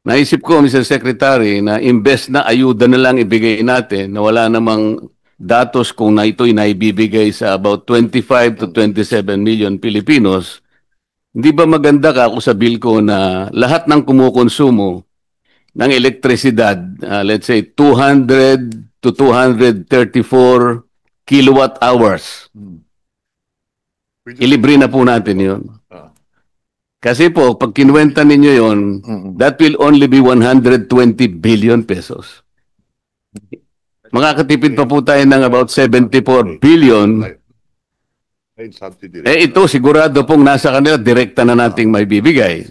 naisip ko, Mr. Secretary, na imbes na ayuda na lang ibigay natin na wala namang datos kung na ito'y naibibigay sa about 25 to 27 million Filipinos, hindi ba maganda ka kung sabihin ko na lahat ng kumukonsumo ng elektrisidad, let's say 200 to 234 kilowatt hours, ilibre na po natin yun. Kasi po, pag kinuwenta ninyo yon, that will only be 120 billion pesos. Makakatipid pa po tayo ng about 74 billion. Ito, sigurado pong nasa kanila, direkta na nating may bibigay.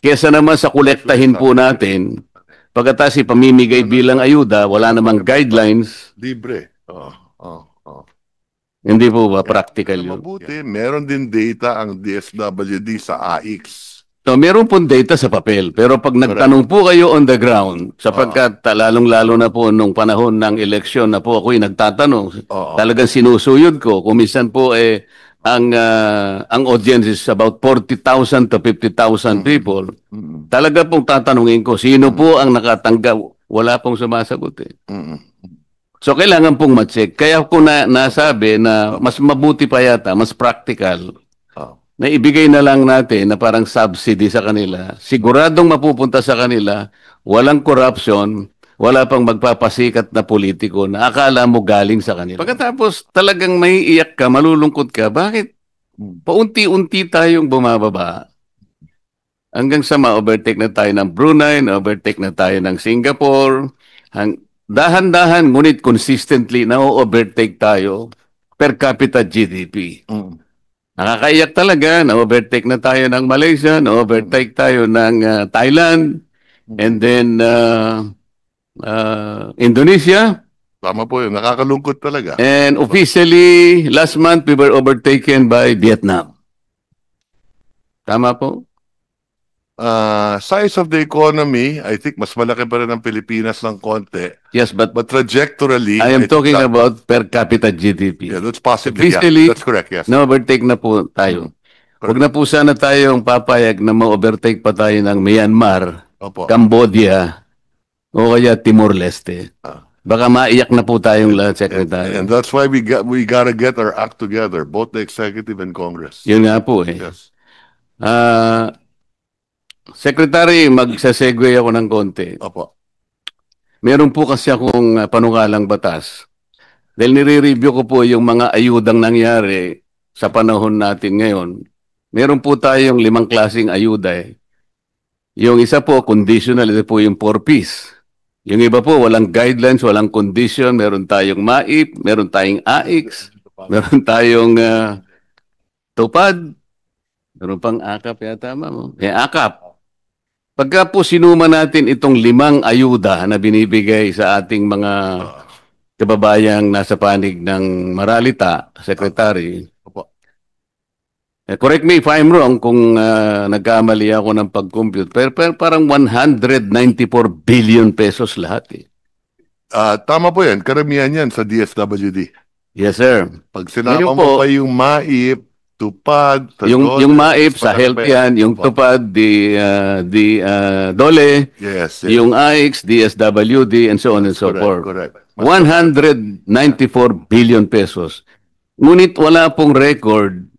Kesa naman sa kolektahin po natin, pagkatapos ipamimigay bilang ayuda, wala namang guidelines. Libre. Hindi po ba practical yun? Mabuti, meron din data ang DSWD sa AIX. So, meron pong data sa papel. Pero pag nagtanong po kayo on the ground, sapagkat lalong-lalo na po nung panahon ng eleksyon na po ako'y nagtatanong, talagang sinusuyod ko. Kung minsan po ang audience is about 40,000 to 50,000 people. Talaga pong tatanungin ko, sino po ang nakatanggap? Wala pong sumasagot eh. So, kailangan pong ma-check. Kaya ko nasabi na mas mabuti pa yata, mas practical, na ibigay na lang natin na parang subsidy sa kanila. Siguradong mapupunta sa kanila, walang corruption, wala pang magpapasikat na politiko na akala mo galing sa kanila. Pagkatapos talagang maiiyak ka, malulungkot ka, bakit paunti-unti tayong bumababa? Hanggang sa ma-overtake na tayo ng Brunei, na-overtake na tayo ng Singapore, dahan-dahan, ngunit consistently na-overtake tayo per capita GDP. Nakakaiyak talaga, na-overtake na tayo ng Malaysia, na-overtake tayo ng Thailand, and then Indonesia. Tama po yun, nakakalungkot talaga. And officially, last month, we were overtaken by Vietnam. Tama po? Size of the economy, I think mas malaki pa rin ang Pilipinas ng konti. Yes, but trajectorily, I am talking about per capita GDP. Yeah, that's possibly. Officially, that's correct, yes. Na-overtake na po tayo. Huwag na po sana tayong papayag na ma-overtake pa tayo ng Myanmar, Cambodia, o kaya Timor-Leste. Baka maiyak na po tayong lahat, Secretary. And that's why we gotta get our act together, both the executive and Congress. Yun nga po eh. Yes. Secretary, magsasegue ako ng konti. Opo. Meron po kasi akong panukalang batas. Dahil nire-review ko po yung mga ayudang nangyari sa panahon natin ngayon. Meron po tayong 5 klaseng ayuda eh. Yung isa po, conditional, ito po yung 4Ps. Yung iba po, walang guidelines, walang condition. Meron tayong MAIP, meron tayong AIX, meron tayong TUPAD, meron pang AKAP yata, ma'am. AKAP. Pagka po sinuma natin itong 5 ayuda na binibigay sa ating mga kababayang nasa panig ng Maralita, Secretary, correct me if I'm wrong kung nagkamali ako ng pag-compute, pero parang 194 billion pesos lahat eh. Tama po yan, karamihan yan sa DSWD. Yes, sir. Pag sinama mo pa yung MAIP, TUPAD, yung MAIP sa health yan, yung TUPAD, DOLE, yes, yung AIX, DSWD, and so on and so forth. Correct. 194 billion pesos. Ngunit wala pong record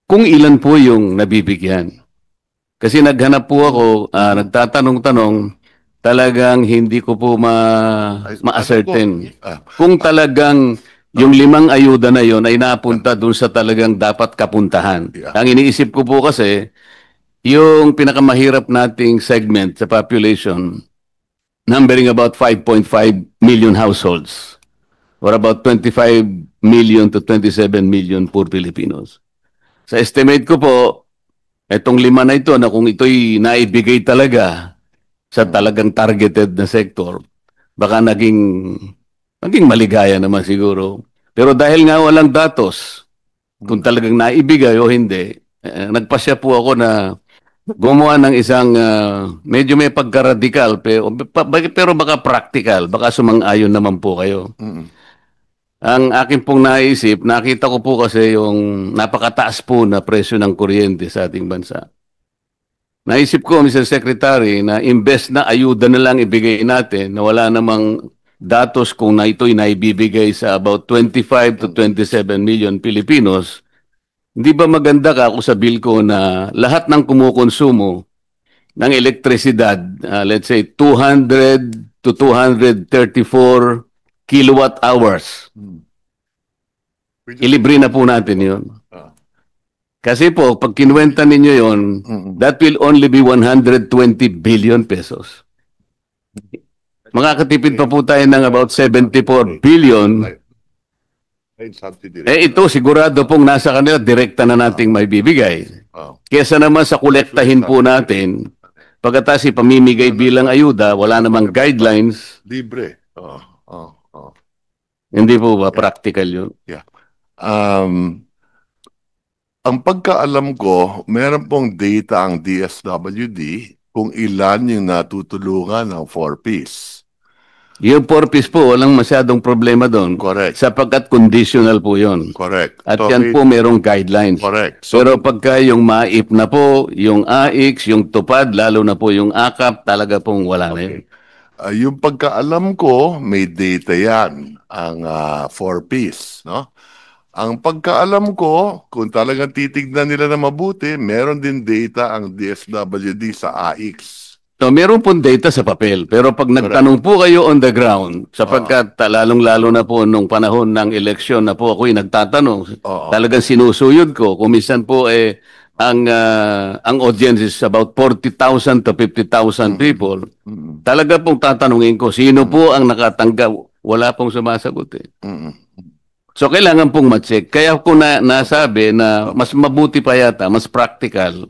kung ilan po yung nabibigyan. Kasi naghanap po ako, nagtatanong-tanong, talagang hindi ko po ma-ascertain. Kung talagang yung 5 ayuda na yon ay napunta dun sa talagang dapat kapuntahan. Ang iniisip ko po kasi, yung pinakamahirap nating segment sa population, numbering about 5.5 million households, or about 25 million to 27 million poor Filipinos. Sa estimate ko po, itong 5 na ito, na kung ito'y naibigay talaga sa talagang targeted na sector, baka naging maligaya naman siguro. Pero dahil nga walang datos, kung talagang naibigay o hindi, nagpasya po ako na gumawa ng isang medyo may pagka-radical, pero baka practical, baka sumang-ayon naman po kayo. Ang akin pong naisip, nakita ko po kasi yung napakataas po na presyo ng kuryente sa ating bansa. Naisip ko, Mr. Secretary, na imbes na ayuda na lang ibigay natin, na wala namang datos kung na ito'y naibibigay sa about 25 to 27 million Filipinos, hindi ba maganda ka kung sa bill ko na lahat ng kumukonsumo ng elektrisidad, let's say 200 to 234 kilowatt hours, ilibre na po natin yun. Kasi po, pag kinuwenta ninyo yon, that will only be 120 billion pesos. Makakatipid pa po tayo ng about 74 billion. Ito sigurado pong nasa kanila, direkta na nating may bibigay. Kesa naman sa kolektahin po natin, pagkatapos ipamimigay bilang ayuda, wala namang guidelines. Libre. Hindi po ba practical yun? Yeah. Ang pagkaalam ko, meron pong data ang DSWD kung ilan yung natutulungan ng 4Ps. Yung 4Ps po, walang masyadong problema doon. Correct. Sapagkat conditional po yun. Correct. At So, yan po merong guidelines. correct. So, Pero pagka yung MAIP na po, yung AIX, yung TUPAD, lalo na po yung AKAP, talaga pong wala na yun. yung pagkaalam ko, may data yan, ang 4Ps, no? Ang pagkaalam ko, kung talagang titignan nila na mabuti, meron din data ang DSWD sa AIX. So, meron pong data sa papel. Pero pag nagtanong po kayo on the ground, sapagkat lalong-lalo na po nung panahon ng eleksyon na po ako'y nagtatanong, talagang sinusuyod ko. Kung minsan po ang audience is about 40,000 to 50,000 people. Talaga pong tatanungin ko, sino po ang nakatanggap? Wala pong sumasagot eh. So, kailangan pong ma-check. Kaya ko nasabi na mas mabuti pa yata, mas practical,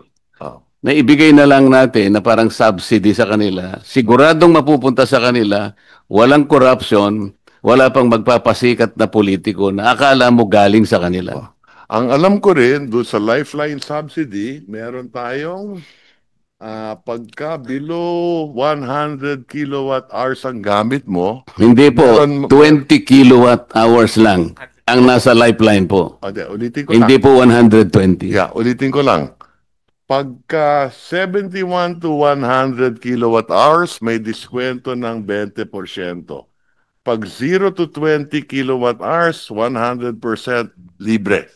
na ibigay na lang natin na parang subsidy sa kanila. Siguradong mapupunta sa kanila, walang corruption, wala pang magpapasikat na politiko na akala mo galing sa kanila. Ang alam ko rin, doon sa Lifeline subsidy, meron tayong pagka below 100 kilowatt hours ang gamit mo. Hindi po, 20 kilowatt hours lang ang nasa Lifeline po. Ulitin ko Hindi lang. po 120. Yeah, ulitin ko lang. Pagka 71 to 100 kilowatt hours, may diskwento ng 20%. Pag 0 to 20 kilowatt hours, 100% libre.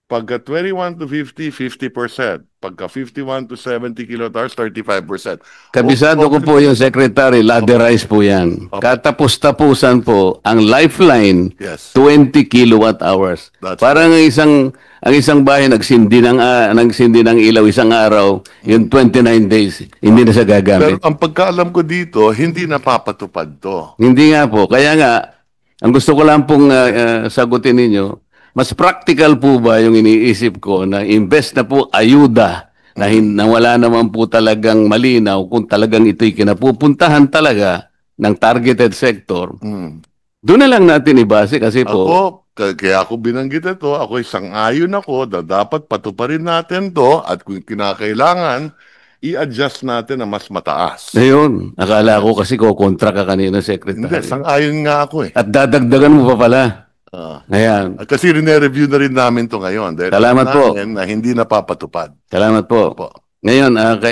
Pagka 21 to 50, 50%. Pagka 51 to 70 kilowatt hours, 35%. Kabisado ko po yung secretary, laderize po yan. Katapos-tapusan po, ang Lifeline, Yes. 20 kilowatt hours. That's Parang ang isang bahay nagsindi ng ilaw isang araw, yung 29 days, hindi na siya Pero gagamit. ang pagkaalam ko dito, hindi napapatupad to. Hindi nga po. Kaya nga, ang gusto ko lang pong sagutin ninyo, mas practical po ba yung iniisip ko na imbes na po ayuda na wala naman po talagang malinaw kung talagang ito'y kinapupuntahan talaga ng targeted sector, doon na lang natin ibase kasi po. Kaya ako binanggit ito, ako sang-ayon ako na dapat patuparin natin to at kung kinakailangan, i-adjust natin na mas mataas. Ayun, akala ko kasi kontra ka kanina, Secretary. Hindi, sang-ayon nga ako eh. At dadagdagan mo pa pala. Ayan. Kasi rine-review na rin namin to ngayon. Dahil Salamat po. Na hindi napapatupad. Salamat po. Opo. Ngayon, kay